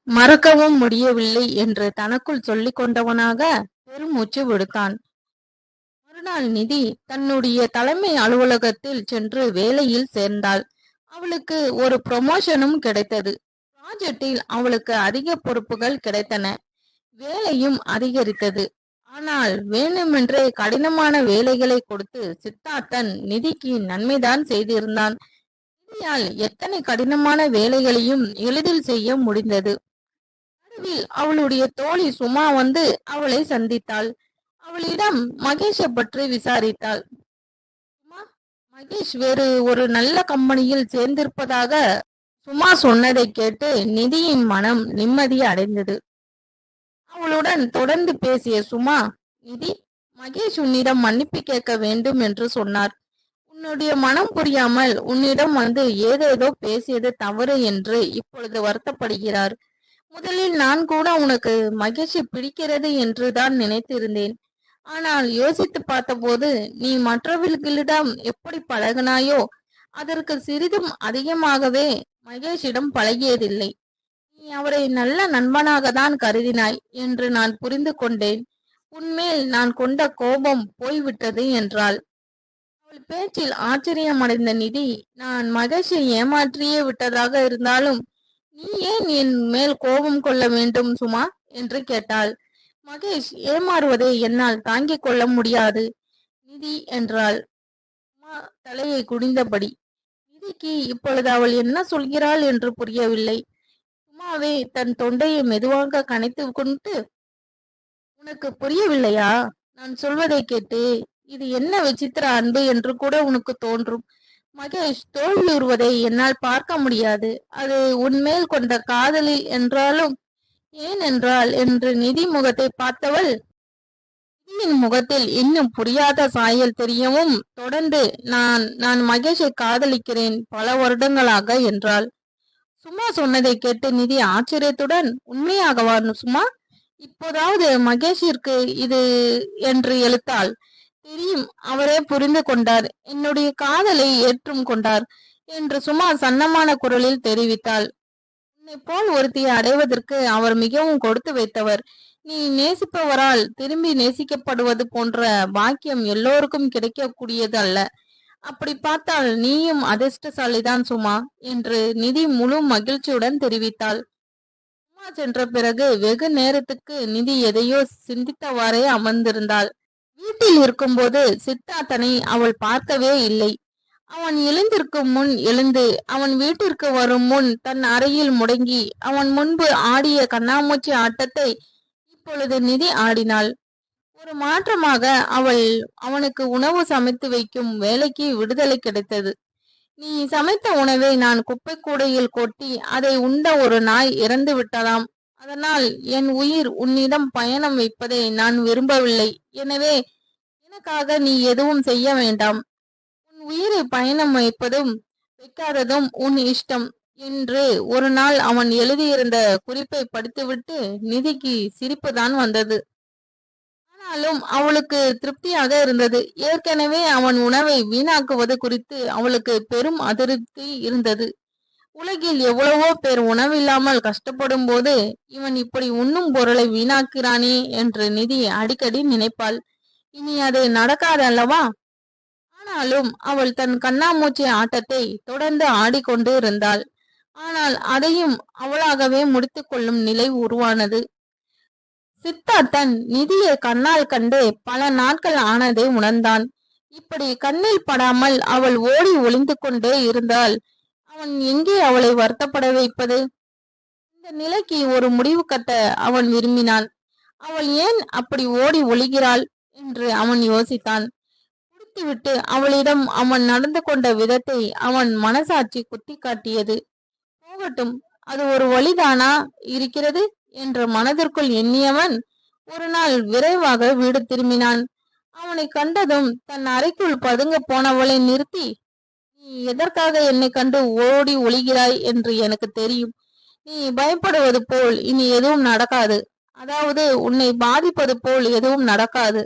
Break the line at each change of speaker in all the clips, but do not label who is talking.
மறக்கவும் முடியவில்லை என்று தனக்குள் சொல்லிக் கொண்டவனாக பெருமூச்சு விடுத்தான். மறுநாள் நிதி தன்னுடைய தலைமை அலுவலகத்தில் சென்று வேலையில் சேர்ந்தாள். அவளுக்கு ஒரு ப்ரமோஷனும் கிடைத்தது. ப்ராஜெக்டில் அவளுக்கு அதிக பொறுப்புகள் கிடைத்தன. வேலையும் அதிகரித்தது. ஆனால் வேணுமென்றே கடினமான வேலைகளை கொடுத்து சித்தார்த்தன் நிதிக்கு நன்மைதான் செய்திருந்தான். நிதியால் எத்தனை கடினமான வேலைகளையும் எளிதில் செய்ய முடிந்தது. நடுவில் அவளுடைய தோழி சுமா வந்து அவளை சந்தித்தாள். அவளிடம் மகேஷை பற்றி விசாரித்தாள். சுமா, மகேஷ் வேறு ஒரு நல்ல கம்பெனியில் சேர்ந்திருப்பதாக சுமா சொன்னதை கேட்டு நிதியின் மனம் நிம்மதி அடைந்தது. அவளுடன் தொடர்ந்து பேசிய சுமா, நிதி, மகேஷ் உன்னிடம் மன்னிப்பு கேட்க வேண்டும் என்று சொன்னார். உன்னுடைய மனம் புரியாமல் உன்னிடம் வந்து ஏதேதோ பேசியது தவறு என்று இப்பொழுது வருத்தப்படுகிறார். முதலில் நான் கூட உனக்கு மகேஷை பிடிக்கிறது என்று தான் நினைத்திருந்தேன். ஆனால் யோசித்து பார்த்தபோது நீ மற்றவர்களிடம் எப்படி பழகினாயோ அதற்கு சிறிதும் அதிகமாகவே மகேஷிடம் பழகியதில்லை. நீ அவரை நல்ல நண்பனாக தான் கருதினாய் என்று நான் புரிந்து கொண்டேன். உன்மேல் நான் கொண்ட கோபம் போய்விட்டது என்றாள். அவள் பேச்சில் ஆச்சரியமடைந்த நிதி, நான் மகேஷை ஏமாற்றியே விட்டதாக இருந்தாலும் நீ ஏன் என் மேல் கோபம் கொள்ள வேண்டும் சுமா என்று கேட்டாள். மகேஷ் ஏமாறுவதை என்னால் தாங்கிக் கொள்ள முடியாது நிதி என்றாள். சுமா தலையை குனிந்தபடி. நிதிக்கு இப்பொழுது அவள் என்ன சொல்கிறாள் என்று புரியவில்லை. சும்மாவே தன் தொண்டையை மெதுவாக கனைத்து கொண்டு, உனக்கு புரியவில்லையா? நான் சொல்வதை கேட்டு இது என்ன விசித்திர அன்பு என்று கூட உனக்கு தோன்றும். மகேஷ் தோல்வியுறுவதை என்னால் பார்க்க முடியாது. அது உன்மேல் கொண்ட காதலில் என்றாலும் ஏனென்றால் என்று நிதி முகத்தை பார்த்தவள் நிதியின் முகத்தில் இன்னும் புரியாத சாயல் தெரியவும் தொடர்ந்து நான் மகேஷை காதலிக்கிறேன் பல வருடங்களாக என்றாள். சும்மா சொன்னதை கேட்டு நிதி ஆச்சரியத்துடன், உண்மையாகவா சும்மா? இப்போதாவது மகேஷிற்கு இது என்று எழுத்தாள். தெரியும், அவரே புரிந்து கொண்டார், என்னுடைய காதலை ஏற்றும் கொண்டார் என்று சும்மா சன்னமான குரலில் தெரிவித்தாள். உன்னை போல் ஒருத்தியை அடைவதற்கு அவர் மிகவும் கொடுத்து வைத்தவர். நீ நேசிப்பவரால் திரும்பி நேசிக்கப்படுவது போன்ற பாக்கியம் எல்லோருக்கும் கிடைக்கக்கூடியது அல்ல. அப்படி பார்த்தால் நீயும் அதிர்ஷ்டசாலிதான் சுமா என்று நிதி முழு மகிழ்ச்சியுடன் தெரிவித்தாள். சும்மா சென்ற பிறகு வெகு நேரத்துக்கு நிதி எதையோ சிந்தித்தவாறே அமர்ந்திருந்தாள். வீட்டில் இருக்கும்போது சித்தார்த்தனை அவள் பார்க்கவே இல்லை. அவன் எழுந்திருக்கும் முன் எழுந்து அவன் வீட்டிற்கு வரும் முன் தன் அறையில் முடங்கி அவன் முன்பு ஆடிய கண்ணாமூச்சி ஆட்டத்தை இப்பொழுது நிதி ஆடினாள். ஒரு மாற்றமாக அவனுக்கு உணவு சமைத்து வைக்கும் வேலைக்கு விடுதலை கிடைத்தது. நீ சமைத்த உணவை நான் குப்பை கூடையில் கொட்டி அதை உண்ட ஒரு நாய் இறந்து விட்டதாம். அதனால் என் உயிர் உன்னிடம் பயணம் வைப்பதை நான் விரும்பவில்லை. எனவே எனக்காக நீ எதுவும் செய்ய வேண்டாம். உன் உயிரை பயணம் வைப்பதும் வைக்காததும் உன் இஷ்டம் என்று ஒரு நாள் அவன் எழுதியிருந்த குறிப்பை படித்துவிட்டு நிதிக்கு சிரிப்புதான் வந்தது. ஆனாலும் அவளுக்கு திருப்தியாக இருந்தது. ஏற்கனவே அவன் உணவை வீணாக்குவது குறித்து அவளுக்கு பெரும் அதிருப்தி இருந்தது. உலகில் எவ்வளவோ பேர் உணவில்லாமல் கஷ்டப்படும் போது இவன் இப்படி உண்ணும் பொருளை வீணாக்கிறானே என்று நிதி அடிக்கடி நினைப்பாள். இனி அது நடக்காதல்லவா? ஆனாலும் அவள் தன் கண்ணாமூச்சி ஆட்டத்தை தொடர்ந்து ஆடிக்கொண்டு இருந்தாள். ஆனால் அதையும் அவளாகவே முடித்து கொள்ளும் நிலை உருவானது. சித்தார்த்தன் நிதியை கண்ணால் கண்டு பல நாட்கள் ஆனதை உணர்ந்தான். இப்படி கண்ணில் படாமல் அவள் ஓடி ஒளிந்து கொண்டே இருந்தால் அவன் எங்கே அவளை வருத்தப்பட வைப்பது? இந்த நிலைக்கு ஒரு முடிவு கட்ட அவன் விரும்பினான். அவள் ஏன் அப்படி ஓடி ஒளிகிறாள் என்று அவன் யோசித்தான். குடித்துவிட்டு அவளிடம் அவன் நடந்து கொண்ட விதத்தை அவன் மனசாட்சி குத்தி காட்டியது. போகட்டும், அது ஒரு வழிதானா இருக்கிறது என்ற மனதிற்குள் எண்ணியவன் ஒரு நாள் விரைவாக வீடு திரும்பினான். அவனை கண்டதும் தன் அறைக்குள் பதுங்க போனவளை நிறுத்தி, நீ எதற்காக என்னை கண்டு ஓடி ஒளிகிறாய் என்று எனக்கு தெரியும். நீ பயப்படுவது போல் இனி எதுவும் நடக்காது. அதாவது உன்னை பாதிப்பது போல் எதுவும் நடக்காது.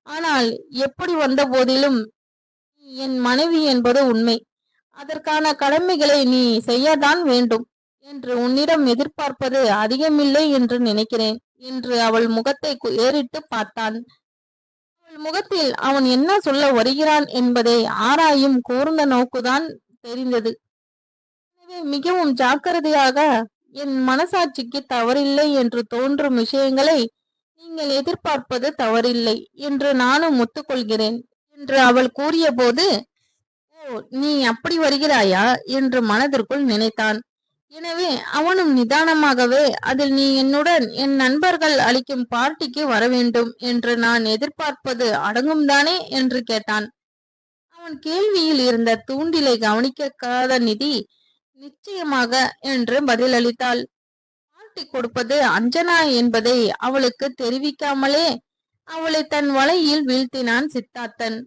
ஆனால் எப்படி வந்த போதிலும் என் மனைவி என்பது உண்மை. அதற்கான கடமைகளை நீ செய்யத்தான் வேண்டும் என்று உன்னிடம் எதிர்பார்ப்பது அதிகமில்லை என்று நினைக்கிறேன் என்று அவள் முகத்தை ஏறிட்டு பார்த்தான். அவள் முகத்தில் அவன் என்ன சொல்ல வருகிறான் என்பதை ஆராயும் கூர்ந்த நோக்குதான் தெரிந்தது. எனவே மிகவும் ஜாக்கிரதையாக, என் மனசாட்சிக்கு தவறில்லை என்று தோன்றும் விஷயங்களை நீங்கள் எதிர்பார்ப்பது தவறில்லை என்று நானும் ஒத்துக்கொள்கிறேன் என்று அவள் கூறிய போது, ஓ, நீ அப்படி வருகிறாயா என்று மனதிற்குள் நினைத்தான். எனவே அவனும் நிதானமாகவே, அதில் நீ என்னுடன் என் நண்பர்கள் அளிக்கும் பார்ட்டிக்கு வர வேண்டும் என்று நான் எதிர்பார்ப்பது அடங்கும் தானே என்று கேட்டான். அவன் கேள்வியில் இருந்த தூண்டிலை கவனிக்காத நிதி நிச்சயமாக என்று பதிலளித்தாள். பார்ட்டி கொடுப்பது அஞ்சனா என்பதை அவளுக்கு தெரிவிக்காமலே அவளை தன் வலையில் வீழ்த்தினான் சித்தார்த்தன்.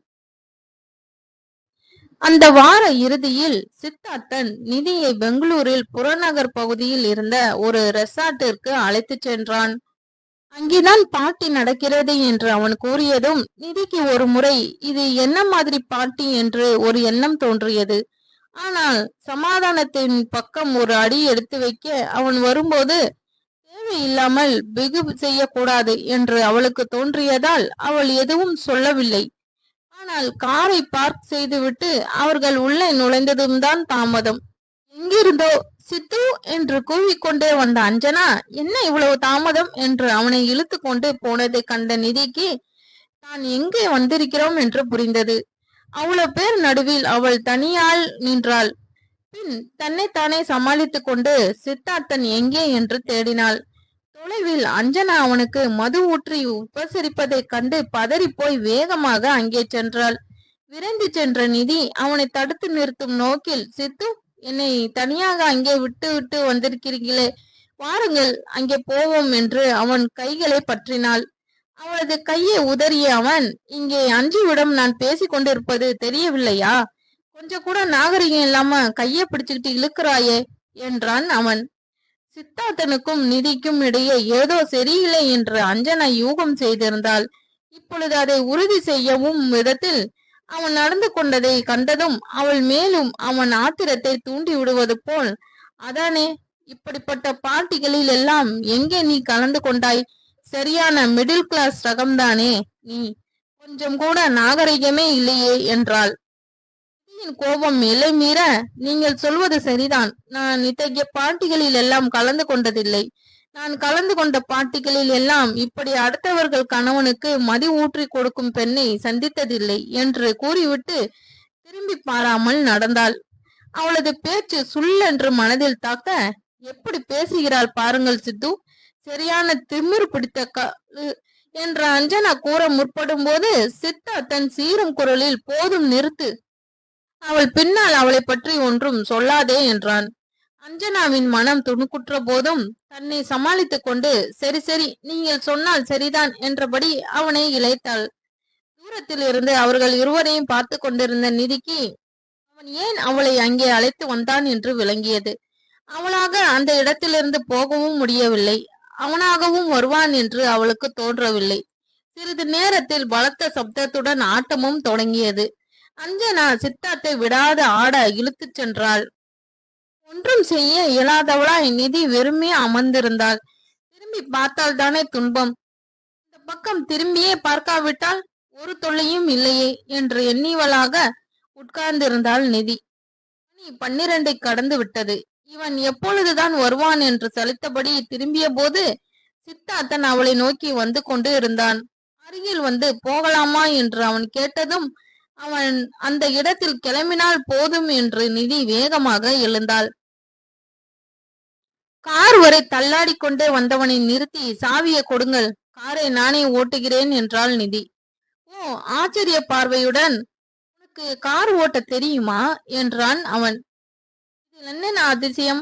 அந்த வார இறுதியில் சித்தார்த்தன் நிதியை பெங்களூரில் புறநகர் பகுதியில் இருந்த ஒரு ரெசார்ட்டிற்கு அழைத்து சென்றான். அங்கேதான் பார்ட்டி நடக்கிறது என்று அவன் கூறியதும் நிதிக்கு ஒரு முறை இது என்ன மாதிரி பார்ட்டி என்று ஒரு எண்ணம் தோன்றியது. ஆனால் சமாதானத்தின் பக்கம் ஒரு அடி எடுத்து வைக்க அவன் வரும்போது தேவையில்லாமல் பிகு செய்யக்கூடாது என்று அவளுக்கு தோன்றியதால் அவள் எதுவும் சொல்லவில்லை. ஆனால் காரை பார்க் செய்துவிட்டு அவர்கள் உள்ளே நுழைந்ததும் தான் தாமதம். எங்கிருந்தோ சித்து என்று கூவிக்கொண்டே வந்த அஞ்சனா என்ன இவ்வளவு தாமதம் என்று அவனை இழுத்து கொண்டு போனதை கண்ட நிதிக்கு தான் எங்கே வந்திருக்கிறோம் என்று புரிந்தது. அவ்வளவு பேர் நடுவில் அவள் தனியால் நின்றாள். பின் தன்னைத்தானே சமாளித்து கொண்டு சித்தார்த்தன் எங்கே என்று தேடினாள். தொலைவில் அஞ்சனா அவனுக்கு மது ஊற்றி உபசரிப்பதைக் கண்டு பதறிப்போய் வேகமாக அங்கே சென்றாள். விரைந்து சென்ற நிதி அவனை தடுத்து நிறுத்தும் நோக்கில், சித்து, என்னை தனியாக அங்கே விட்டு விட்டு வந்திருக்கிறீர்களே, வாருங்கள் அங்கே போவோம் என்று அவன் கைகளை பற்றினாள். அவளது கையை உதறிய அவன், இங்கே அஞ்சுவிடம் நான் பேசிக் கொண்டிருப்பது தெரியவில்லையா? கொஞ்சம் கூட நாகரிகம் இல்லாம கையை பிடிச்சுக்கிட்டு இழுக்கிறாயே என்றான் அவன். சித்தார்த்தனுக்கும் நிதிக்கும் இடையே ஏதோ சரியில்லை என்று அஞ்சனா யூகம் செய்திருந்தாள். இப்பொழுது அதை உறுதி செய்யவும் விதத்தில் அவன் நடந்து கொண்டதை கண்டதும் அவள் மேலும் அவன் ஆத்திரத்தை தூண்டி விடுவது போல், அதானே, இப்படிப்பட்ட பார்ட்டிகளில் எல்லாம் எங்கே நீ கலந்து கொண்டாய்? சரியான மிடில் கிளாஸ் ரகம்தானே நீ, கொஞ்சம் கூட நாகரிகமே இல்லையே என்றாள். கோபம் எல்லை மீற, நீங்கள் சொல்வது சரிதான், நான் இத்தகைய பார்ட்டிகளில் எல்லாம் கலந்து கொண்டதில்லை. நான் கலந்து கொண்ட பார்ட்டிகளில் எல்லாம் இப்படி அடுத்தவர்கள் கணவனுக்கு மதி ஊற்றி கொடுக்கும் பெண்ணை சந்தித்ததில்லை என்று கூறிவிட்டு திரும்பி பாராமல் நடந்தாள். அவளது பேச்சு சுள்ளென்று மனதில் தாக்க, எப்படி பேசுகிறாள் பாருங்கள் சித்து, சரியான திமிரு பிடித்த என்ற அஞ்சனா கூற முற்படும் போது சித்தார்த்தன் சீரும் குரலில், போதும் நிறுத்து, அவள் பின்னால் அவளை பற்றி ஒன்றும் சொல்லாதே என்றான். அஞ்சனாவின் மனம் துணுக்குற்ற போதும் தன்னை சமாளித்துக் கொண்டு, சரி சரி, நீங்கள் சொன்னால் சரிதான் என்றபடி அவனை இழைத்தாள். தூரத்தில் இருந்து அவர்கள் இருவரையும் பார்த்து கொண்டிருந்த நிதிக்கு அவன் ஏன் அவளை அங்கே அழைத்து வந்தான் என்று விளங்கியது. அவளாக அந்த இடத்திலிருந்து போகவும் முடியவில்லை, அவனாகவும் வருவான் என்று அவளுக்கு தோன்றவில்லை. சிறிது நேரத்தில் பலத்த சப்தத்துடன் ஆட்டமும் தொடங்கியது. அஞ்சனா சித்தார்த்தை விடாது ஆட இழுத்து சென்றாள். ஒன்றும் செய்ய இயலாதவளாய் நிதி வெறுமே அமர்ந்திருந்தாள். திரும்பி பார்த்தால் தானே துன்பம், இந்த பக்கம் திரும்பியே பார்க்காவிட்டால் ஒரு தொல்லையும் இல்லையே என்று எண்ணிவளாக உட்கார்ந்திருந்தாள் நிதி. 12 கடந்து விட்டது. இவன் எப்பொழுதுதான் வருவான் என்று சலித்தபடி திரும்பிய போது சித்தார்த்தன் அவளை நோக்கி வந்து கொண்டு இருந்தான். அருகில் வந்து போகலாமா என்று அவன் கேட்டதும் அவன் அந்த இடத்தில் கிளம்பினால் போதும் என்று நிதி வேகமாக எழுந்தாள். கார் வரை தள்ளாடி கொண்டே வந்தவனை நிறுத்தி, சாவியை கொடுங்கள், காரை நானே ஓட்டுகிறேன் என்றாள் நிதி. ஓ, ஆச்சரிய பார்வையுடன், உனக்கு கார் ஓட்ட தெரியுமா என்றான் அவன். இதில் என்ன அதிசயம்,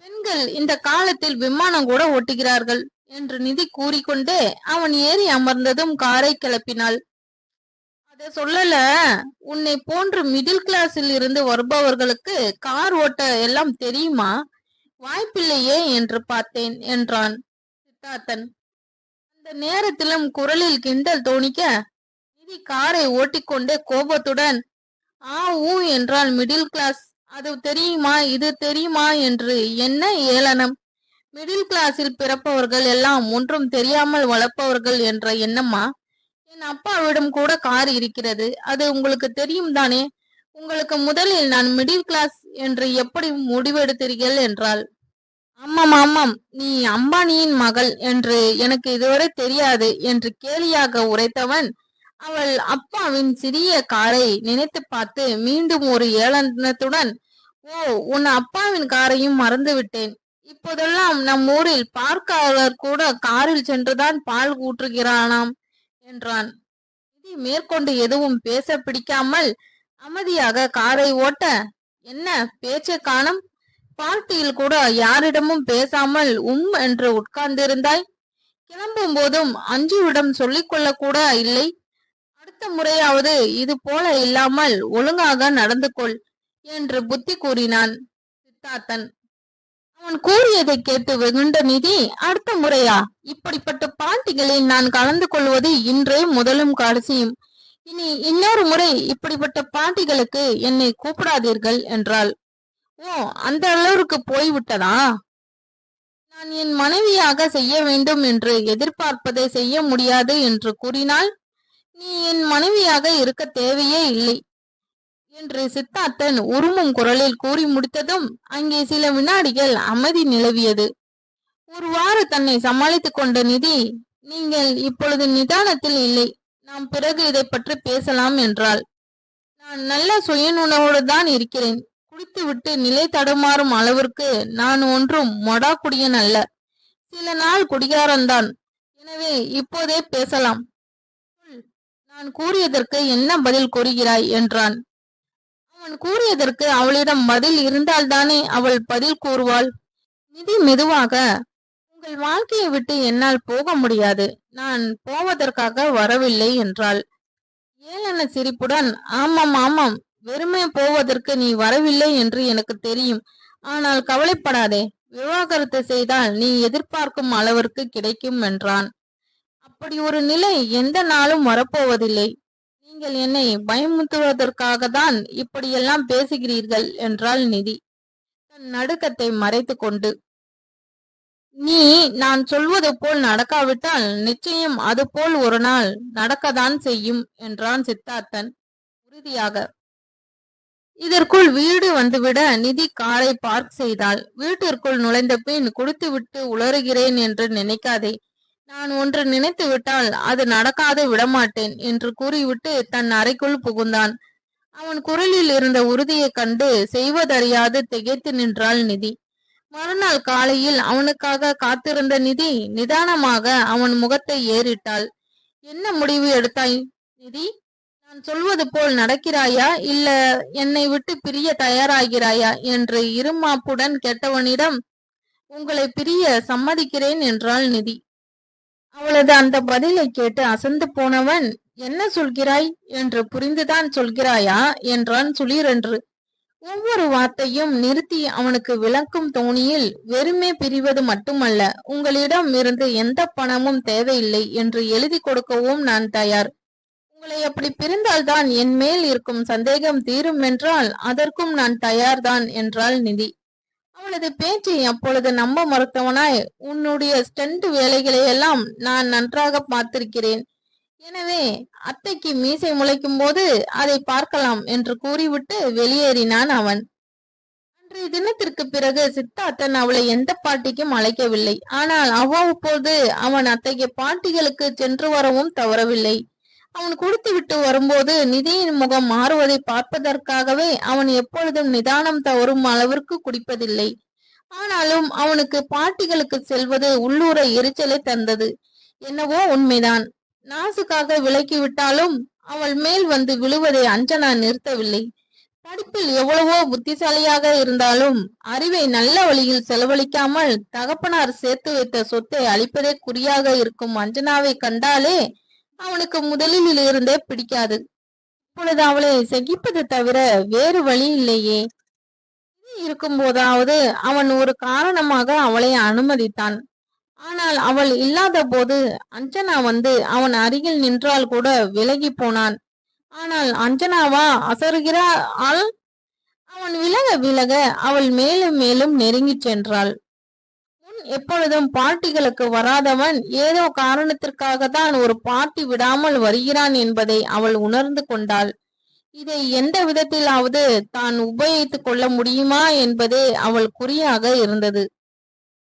பெண்கள் இந்த காலத்தில் விமானம் கூட ஓட்டுகிறார்கள் என்று நிதி கூறிக்கொண்டே அவன் ஏறி அமர்ந்ததும் காரை கிளப்பினாள். அத சொல்லல, உன்னை போன்று மிடில் கிளாஸில் இருந்து வருபவர்களுக்கு கார் ஓட்ட எல்லாம் தெரியுமா? வாய்ப்பில்லையே என்று பார்த்தேன் என்றான் சித்தார்த்தன். அந்த நேரத்திலும் குரலில் கிண்டல் தோணிக்க நிதி காரை ஓட்டிக்கொண்டே கோபத்துடன், ஆ ஊ என்றால் மிடில் கிளாஸ், அது தெரியுமா, இது தெரியுமா என்று என்ன ஏளனம்! மிடில் கிளாஸில் பிறப்பவர்கள் எல்லாம் ஒன்றும் தெரியாமல் வளர்ப்பவர்கள் என்ற எண்ணமா? என் அப்பாவிடம் கூட கார் இருக்கிறது. அது உங்களுக்கு தெரியும் தானே? உங்களுக்கு முதலில் நான் மிடில் கிளாஸ் என்று எப்படி முடிவெடுத்தீர்கள் என்றாள். ஆமாம் ஆமாம், நீ அம்பானியின் மகள் என்று எனக்கு இதுவரை தெரியாது என்று கேலியாக உரைத்தவன் அவள் அப்பாவின் சிறிய காரை நினைத்து பார்த்து மீண்டும் ஒரு ஏளனத்துடன், ஓ, உன் அப்பாவின் காரையும் மறந்து விட்டேன். இப்போதெல்லாம் நம் ஊரில் பார்க்காரர் கூட காரில் சென்றுதான் பால் ஊற்றுகிறானாம் என்றான். நிதி மேற்கொண்டு எதுவும் பேச பிடிக்காமல் அமைதியாக காரை ஓட்ட, என்ன பேச்சை காணோம்? பார்ட்டியில் கூட யாரிடமும் பேசாமல் என்று உட்கார்ந்திருந்தாய். கிளம்பும் போதும் அஞ்சுவிடம் சொல்லிக் கொள்ள கூட இல்லை. அடுத்த முறையாவது இது போல இல்லாமல் ஒழுங்காக நடந்து கொள் என்று புத்தி கூறினான் சித்தார்த்தன். அவன் கூறியதை கேட்டு வெகுண்ட நிதி, அடுத்த முறையா? இப்படிப்பட்ட பார்ட்டிகளில் நான் கலந்து கொள்வது இன்றே முதலும் கடைசியும். இனி இன்னொரு முறை இப்படிப்பட்ட பார்ட்டிகளுக்கு என்னை கூப்பிடாதீர்கள் என்றாள். ஓ, அந்த அளவுக்கு போய்விட்டதா? நான் என் மனைவியாக செய்ய வேண்டும் என்று எதிர்பார்ப்பதை செய்ய முடியாது என்று கூறினால் நீ என் மனைவியாக இருக்க தேவையே இல்லை என்று சித்தார்த்தன் உருமும் குரலில் கூறி முடித்ததும் அங்கே சில வினாடிகள் அமைதி நிலவியது. ஒருவாறு தன்னை சமாளித்துக் கொண்ட நிதி, நீங்கள் இப்பொழுது நிதானத்தில் இல்லை, நாம் பிறகு இதை பற்றி பேசலாம் என்றாள். நான் நல்ல சுயநுணவோடு தான் இருக்கிறேன். குடித்துவிட்டு நிலை தடுமாறும் அளவிற்கு நான் ஒன்றும் மொடா குடியன் அல்ல. சில நாள் குடிகாரன்தான். எனவே இப்போதே பேசலாம். நான் கூறியதற்கு என்ன பதில் கூறுகிறாய் என்றான். அவன் கூறியதற்கு அவளிடம் பதில் இருந்தால்தானே அவள் பதில் கூறுவாள். நிதி மெதுவாக, உங்கள் வாழ்க்கையை விட்டு என்னால் போக முடியாது. நான் போவதற்காக வரவில்லை என்றாள். ஏளன சிரிப்புடன், ஆமாம் ஆமாம், வெறுமே போவதற்கு நீ வரவில்லை என்று எனக்கு தெரியும். ஆனால் கவலைப்படாதே, விவாகரத்து செய்தால் நீ எதிர்பார்க்கும் அளவிற்கு கிடைக்கும் என்றான். அப்படி ஒரு நிலை எந்த நாளும் வரப்போவதில்லை. நீங்கள் என்னை பயமுறுத்துவதற்காக தான் இப்படியெல்லாம் பேசுகிறீர்கள் என்றாள் நிதி தன் நடுக்கத்தை மறைத்து கொண்டு. நீ நான் சொல்வது போல் நடக்காவிட்டால் நிச்சயம் அது போல் ஒரு நாள் நடக்கத்தான் செய்யும் என்றான் சித்தார்த்தன் உறுதியாக. இதற்குள் வீடு வந்துவிட நிதி காரை பார்க் செய்தாள். வீட்டிற்குள் நுழைந்த பின் குடித்துவிட்டு உளறுகிறேன் என்று நினைக்காதே. நான் ஒன்று நினைத்து விட்டால் அது நடக்காது விடமாட்டேன் என்று கூறிவிட்டு தன் அறைக்குள் புகுந்தான். அவன் குரலில் இருந்த உறுதியைக் கண்டு செய்வதறியாது திகைத்து நின்றாள் நிதி. மறுநாள் காலையில் அவனுக்காக காத்திருந்த நிதி நிதானமாக அவன் முகத்தை ஏறிட்டாள். என்ன முடிவு எடுத்தாய் நிதி? நான் சொல்வது போல் நடக்கிறாயா, இல்ல என்னை விட்டு பிரிய தயாராகிறாயா என்று இருமாப்புடன் கேட்டவனிடம், உங்களை பிரிய சம்மதிக்கிறேன் என்றாள் நிதி. அவளது அந்த பதிலை கேட்டு அசந்து போனவன், என்ன சொல்கிறாய் என்று புரிந்துதான் சொல்கிறாயா என்றான் சுளீரென்று. ஒவ்வொரு வார்த்தையும் நிறுத்தி அவனுக்கு விளக்கும் தோணியில், வெறுமே பிரிவது மட்டுமல்ல, உங்களிடம் இருந்து எந்த பணமும் தேவையில்லை என்று எழுதி கொடுக்கவும் நான் தயார். உங்களை அப்படி பிரிந்தால்தான் என் மேல் இருக்கும் சந்தேகம் தீரும் என்றால் அதற்கும் நான் தயார்தான் என்றாள் நிதி. அவளது பேச்சை அப்பொழுது நம்ப மறுத்தவனாய், உன்னுடைய ஸ்டண்ட் வேலைகளை எல்லாம் நான் நன்றாக பார்த்திருக்கிறேன். எனவே அத்தைக்கு மீசை முளைக்கும் போது அதை பார்க்கலாம் என்று கூறிவிட்டு வெளியேறினான் அவன். அன்றைய தினத்திற்கு பிறகு சித்தார்த்தன் அவளை எந்த பாட்டிக்கும் அழைக்கவில்லை. ஆனால் அவ்வப்போது அவன் அத்தகைய பாட்டிகளுக்கு சென்று வரவும் தவறவில்லை. அவன் குடித்துவிட்டு வரும்போது நிதியின் முகம் மாறுவதை பார்ப்பதற்காகவே அவன் எப்பொழுதும் நிதானம் தவறும் அளவிற்கு குடிப்பதில்லை. ஆனாலும் அவனுக்கு பாட்டிகளுக்கு செல்வது உள்ளூர எரிச்சலை தந்தது. என்னவோ உண்மைதான். நாசுக்காக விலக்கிவிட்டாலும் அவள் மேல் வந்து விழுவதை அஞ்சனா நிறுத்தவில்லை. படிப்பில் எவ்வளவோ புத்திசாலியாக இருந்தாலும் அறிவை நல்ல வழியில் செலவழிக்காமல் தகப்பனார் சேர்த்து வைத்த சொத்தை அளிப்பதே குறியாக இருக்கும் அஞ்சனாவை கண்டாலே அவனுக்கு முதலில் இருந்தே பிடிக்காது. இப்பொழுது அவளை சகிப்பது தவிர வேறு வழி இல்லையே. இருக்கும் போதாவது அவன் ஒரு காரணமாக அவளை அனுமதித்தான். ஆனால் அவள் இல்லாத போது அஞ்சனா வந்து அவன் அருகில் நின்றால் கூட விலகி போனான். ஆனால் அஞ்சனாவா அசருகிறாள்? அவன் விலக விலக அவள் மேலும் மேலும் நெருங்கிச் சென்றாள். முன் எப்பொழுதும் பார்ட்டிகளுக்கு வராதவன் ஏதோ காரணத்திற்காக தான் ஒரு பார்ட்டி விடாமல் வருகிறான் என்பதை அவள் உணர்ந்து கொண்டாள். இதை எந்த விதத்திலாவது தான் உபயோகித்துக் கொள்ள முடியுமா என்பதே அவள் குறியாக இருந்தது.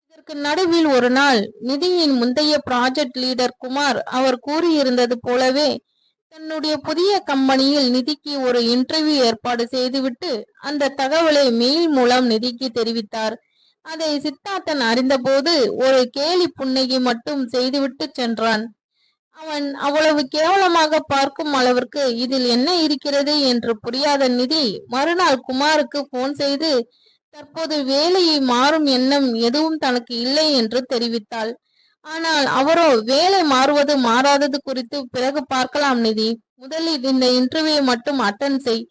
இதற்கு நடுவில் ஒரு நாள் நிதியின் முந்தைய ப்ராஜெக்ட் லீடர் குமார் அவர் கூறியிருந்தது போலவே தன்னுடைய புதிய கம்பெனியில் நிதிக்கு ஒரு இன்டர்வியூ ஏற்பாடு செய்துவிட்டு அந்த தகவலை மெயில் மூலம் நிதிக்கு தெரிவித்தார். அதை சித்தார்த்தன் அறிந்தபோது ஒரு கேலி புன்னகை மட்டும் செய்துவிட்டு சென்றான். அவன் அவ்வளவு கேவலமாக பார்க்கும் அளவிற்கு இதில் என்ன இருக்கிறது என்று புரியாத நிதி மறுநாள் குமாருக்கு போன் செய்து தற்போது வேலையை மாறும் எண்ணம் எதுவும் தனக்கு இல்லை என்று தெரிவித்தாள். ஆனால் அவரோ வேலை மாறுவது மாறாதது குறித்து பிறகு பார்க்கலாம் நிதி, முதலில் இந்த இன்டர்வியூ மட்டும் அட்டன் செய்.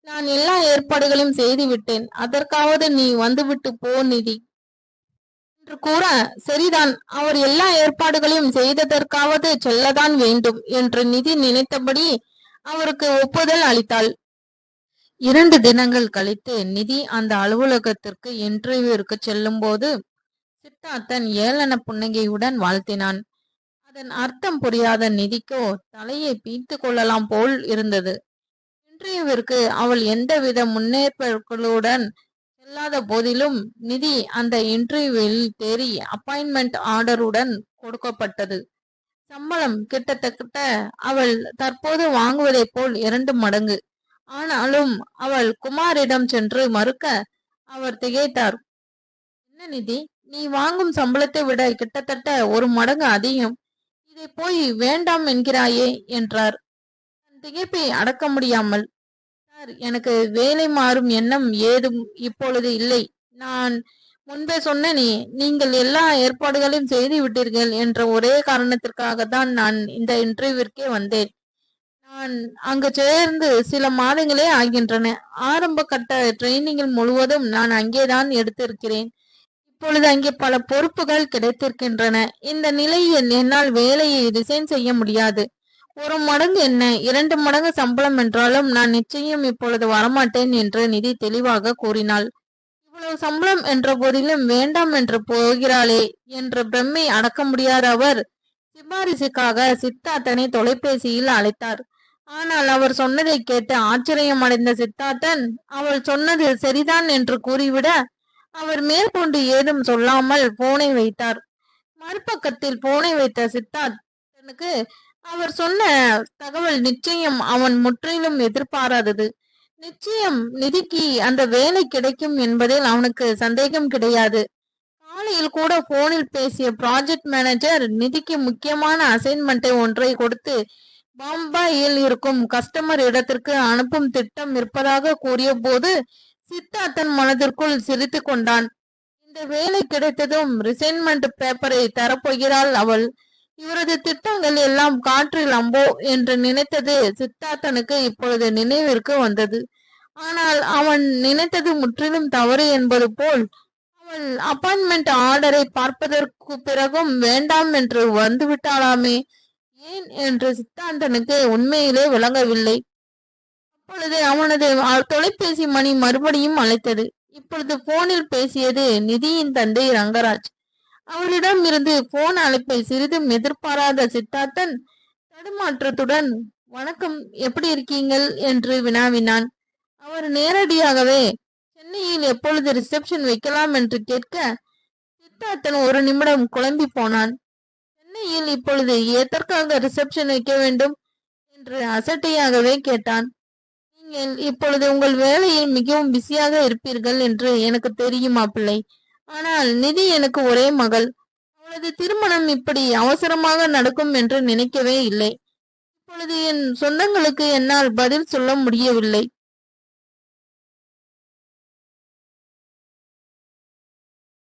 நான் எல்லா ஏற்பாடுகளையும் செய்து விட்டேன், அதற்காவது நீ வந்துவிட்டு போ நிதி என்று கூற, சரிதான், அவர் எல்லா ஏற்பாடுகளையும் செய்ததற்காவது செல்லதான் வேண்டும் என்று நிதி நினைத்தபடி அவருக்கு ஒப்புதல் அளித்தாள். 2 தினங்கள் கழித்து நிதி அந்த அலுவலகத்திற்கு இன்டர்வியூருக்கு செல்லும் போது சித்தார்த்தன் ஏளன புன்னகையுடன் வாழ்த்தினான். அதன் அர்த்தம் புரியாத நிதிக்கோ தலையை பீத்து கொள்ளலாம் போல் இருந்தது. இன்டர்வியூவிற்கு அவள் எந்தவித முன்னேற்பாடுகளுடன் செல்லாத போதிலும் நிதி அந்த இன்டர்வியூவில் தேறி அப்பாயின்மெண்ட் ஆர்டருடன் கொடுக்கப்பட்டது. சம்பளம் கிட்டத்தட்ட அவள் தற்போது வாங்குவதைப் போல் 2 மடங்கு. ஆனாலும் அவள் குமாரிடம் சென்று மறுக்க அவர் திகைத்தார். என்ன நிதி, நீ வாங்கும் சம்பளத்தை விட கிட்டத்தட்ட 1 மடங்கு அதிகம், இதை போய் வேண்டாம் என்கிறாயே என்றார். தன் திகைப்பை அடக்க முடியாமல், சார், எனக்கு வேலை மாறும் எண்ணம் ஏதும் இப்பொழுது இல்லை. நான் முன்பே சொன்னேனே, நீங்கள் எல்லா ஏற்பாடுகளையும் செய்து விட்டீர்கள் என்ற ஒரே காரணத்திற்காக தான் நான் இந்த இன்டர்வியூவிற்கே வந்தேன். நான் அங்கு சேர்ந்து சில மாதங்களே ஆகின்றன. ஆரம்ப கட்ட ட்ரைனிங்கில் முழுவதும் நான் அங்கேதான் எடுத்திருக்கிறேன். இப்பொழுது அங்கே பல பொறுப்புகள் கிடைத்திருக்கின்றன. இந்த நிலையில் என்னால் வேலையை ரிசைன் செய்ய முடியாது. 1 மடங்கு என்ன, 2 மடங்கு சம்பளம் என்றாலும் நான் நிச்சயம் இப்பொழுது வரமாட்டேன் என்று நிதி தெளிவாக கூறினாள். இவ்வளவு சம்பளம் என்ற போதிலும் வேண்டாம் என்று போகிறாளே என்ற பிரம்மை அடக்க முடியாத அவர் சிபாரிசுக்காக சித்தார்த்தனை தொலைபேசியில் அழைத்தார். ஆனால் அவர் சொன்னதை கேட்டு ஆச்சரியமடைந்த சித்தார்த்தன் அவள் சொன்னது சரிதான் என்று கூறிவிட அவர் மேற்கொண்டு ஏதும் சொல்லாமல் போனை வைத்தார். மறுபக்கத்தில் போனை வைத்த சித்தார்த்தனுக்கு அவர் சொன்ன தகவல் நிச்சயம் அவன் முற்றிலும் எதிர்பாராதது. நிச்சயம் நிதிக்கு அந்த வேலை கிடைக்கும் என்பதில் அவனுக்கு சந்தேகம் கிடையாது. காலையில் கூட போனில் பேசிய ப்ராஜெக்ட் மேனேஜர் நிதிக்கு முக்கியமான அசைன்மெண்ட்டை ஒன்றை கொடுத்து பாம்பாயில் இருக்கும் கஸ்டமர் இடத்திற்கு அனுப்பும் திட்டம் இருப்பதாக கூறிய போது சித்தார்த்தன் மனதிற்குள் சிரித்து கொண்டான். இந்த வேலை கிடைத்ததும் ரிசைன்மெண்ட் பேப்பரை தரப்போகிறாள் அவள். இவரது திட்டங்கள் எல்லாம் காற்றில் அம்போ என்று நினைத்தது சித்தார்த்தனுக்கு இப்பொழுது நினைவிற்கு வந்தது. ஆனால் அவன் நினைத்தது முற்றிலும் தவறு என்பது போல் அவள் அப்பாயின்மெண்ட் ஆர்டரை பார்ப்பதற்கு பிறகும் வேண்டாம் என்று வந்துவிட்டாளாமே, ஏன் என்று சித்தார்த்தனுக்கு உண்மையிலே விளங்கவில்லை. அப்பொழுது அவனது தொலைபேசி மணி மறுபடியும் அழைத்தது. இப்பொழுது போனில் பேசியது நிதியின் தந்தை ரங்கராஜ். அவரிடம் இருந்து போன் அழைப்பை சிறிதும் எதிர்பாராத சித்தார்த்தன் தடுமாற்றத்துடன், வணக்கம், எப்படி இருக்கீங்கள் என்று வினாவினான். அவர் நேரடியாகவே சென்னையில் எப்பொழுது ரிசப்ஷன் வைக்கலாம் என்று கேட்க சித்தார்த்தன் ஒரு நிமிடம் குழம்பி போனான். சென்னையில் இப்பொழுது எதற்காக ரிசப்ஷன் வைக்க வேண்டும் என்று அசட்டையாகவே கேட்டான். நீங்கள் இப்பொழுது உங்கள் வேலையில் மிகவும் பிஸியாக இருப்பீர்கள் என்று எனக்கு தெரியுமா பிள்ளை. ஆனால் நிதி எனக்கு ஒரே மகள். அவளது திருமணம் இப்படி அவசரமாக நடக்கும் என்று நினைக்கவே இல்லை. இப்பொழுது என் சொந்தங்களுக்கு என்னால் பதில் சொல்ல முடியவில்லை.